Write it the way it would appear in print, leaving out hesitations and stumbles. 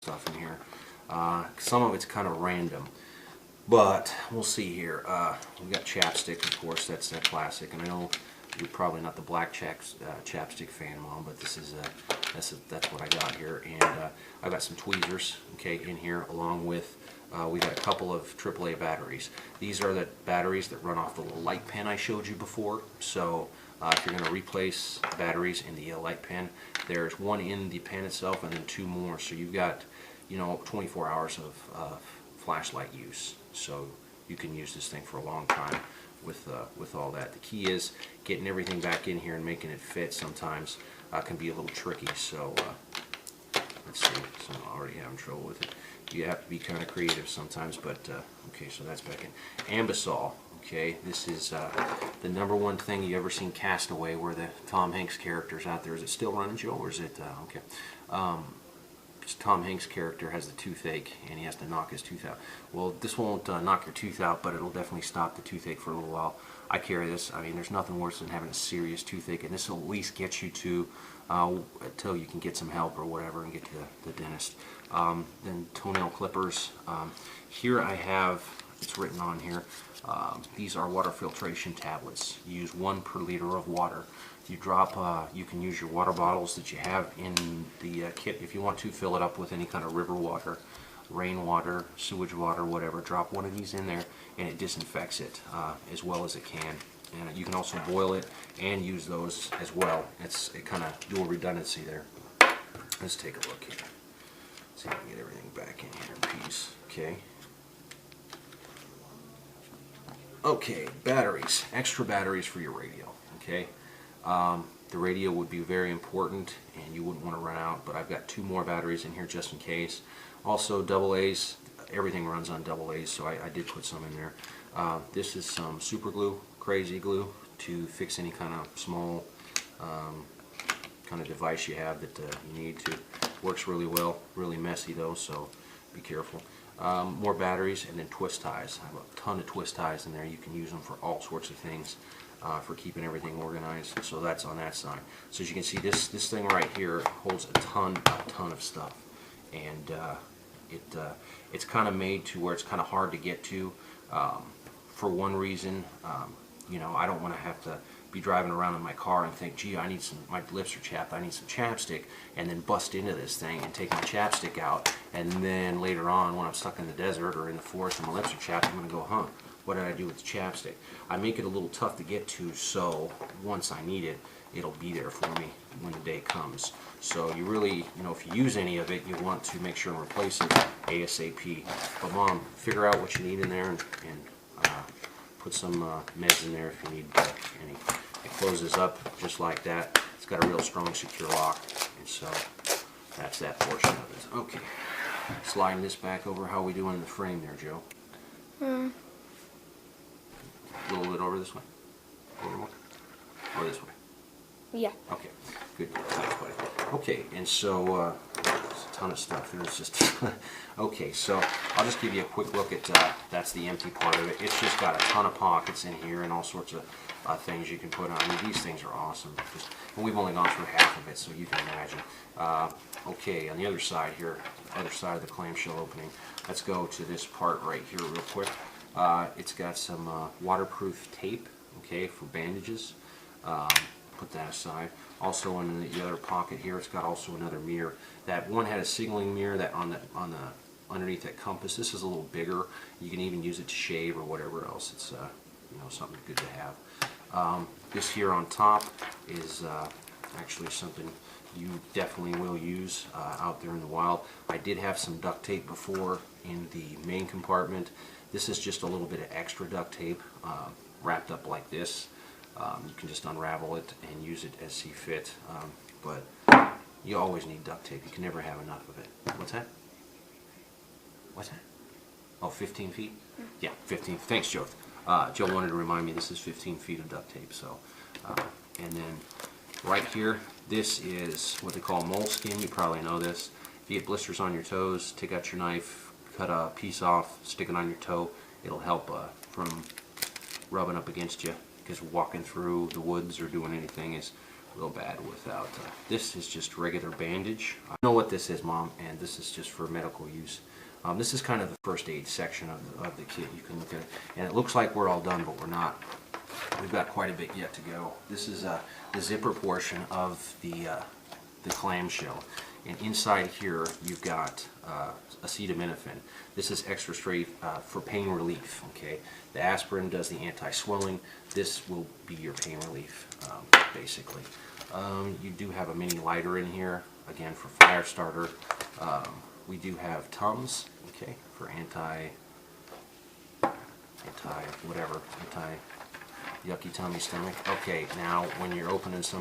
stuff in here. Some of it's kind of random, but we'll see here. We got chapstick, of course. That's that classic, and I know you're probably not the black chapstick fan, Mom, but this is that's what I got here, and I've got some tweezers, okay, in here, along with we got a couple of AAA batteries. These are the batteries that run off the little light pen I showed you before. So if you're going to replace batteries in the light pen, there's one in the pen itself and then two more. So you've got, 24 hours of flashlight use. So you can use this thing for a long time with all that. The key is getting everything back in here and making it fit sometimes can be a little tricky. So let's see. So I'm already having trouble with it. You have to be kind of creative sometimes, but okay, so that's back in. Ambisol, okay, this is the #1 thing you ever seen Castaway, where the Tom Hanks character's out there. Is it still running, Joe, or is it, okay. Tom Hanks' character has the toothache, and he has to knock his tooth out. Well, this won't knock your tooth out, but it'll definitely stop the toothache for a little while. I carry this. I mean, there's nothing worse than having a serious toothache, and this will at least get you to until you can get some help or whatever and get to the dentist. Then toenail clippers. Here I have, it's written on here, these are water filtration tablets. You use 1 per liter of water. You drop, you can use your water bottles that you have in the kit. If you want to fill it up with any kind of river water, rainwater, sewage water, whatever, drop one of these in there and it disinfects it as well as it can. And you can also boil it and use those as well. It kind of dual redundancy there. Let's take a look here. See if I can get everything back in here in peace. Okay. Okay, batteries. Extra batteries for your radio. Okay. The radio would be very important, and you wouldn't want to run out. But I've got 2 more batteries in here just in case. Also, AA's. Everything runs on AA's, so I did put some in there. This is some super glue, crazy glue, to fix any kind of small kind of device you have that you need to. Works really well, really messy though, so be careful. More batteries, and then twist ties. I have a ton of twist ties in there. You can use them for all sorts of things, for keeping everything organized. So that's on that side. So as you can see, this thing right here holds a ton of stuff, and it's kind of made to where it's kind of hard to get to. For one reason, I don't want to have to be driving around in my car and think, gee, I need some, my lips are chapped, I need some chapstick, and then bust into this thing and take my chapstick out, and then later on when I'm stuck in the desert or in the forest and my lips are chapped, I'm going to go, what did I do with the chapstick? I make it a little tough to get to, so once I need it, it'll be there for me when the day comes. So you really, if you use any of it, you want to make sure and replace it ASAP. But Mom, figure out what you need in there and put some meds in there if you need any. It closes up just like that. It's got a real strong, secure lock, and so that's that portion of it. Okay, sliding this back over. How are we doing in the frame there, Joe? A little bit over this way. A little more. Or this way. Yeah. Okay, good. Thanks, buddy. Okay, and so there's a ton of stuff. There's just okay. So I'll just give you a quick look at that's the empty part of it. It's just got a ton of pockets in here and all sorts of things you can put on. I mean, these things are awesome. And we've only gone through half of it, so you can imagine. Okay, on the other side here, other side of the clamshell opening, let's go to this part right here real quick. It's got some waterproof tape, okay, for bandages. Put that aside. Also in the other pocket here, it's got also another mirror. That one had a signaling mirror that on the underneath that compass. This is a little bigger. You can even use it to shave or whatever else. It's something good to have. This here on top is actually something you definitely will use out there in the wild. I did have some duct tape before in the main compartment. This is just a little bit of extra duct tape wrapped up like this. You can just unravel it and use it as see fit, but you always need duct tape. You can never have enough of it. What's that? What's that? Oh, 15 feet? Yeah, 15. Thanks, Joe. Joe wanted to remind me this is 15 feet of duct tape. So, and then right here, this is what they call moleskin. You probably know this. If you get blisters on your toes, take out your knife, cut a piece off, stick it on your toe. It'll help from rubbing up against you, because walking through the woods or doing anything is real bad without. This is just regular bandage. I know what this is, Mom, and this is just for medical use. This is kind of the first aid section of the kit. You can look at it, and it looks like we're all done, but we're not. We've got quite a bit yet to go. This is the zipper portion of the clamshell, and inside here you've got acetaminophen. This is extra straight for pain relief. Okay, the aspirin does the anti-swelling. This will be your pain relief, basically. You do have a mini lighter in here, again for fire starter. We do have Tums, okay, for anti yucky tummy stomach. Okay, now when you're opening some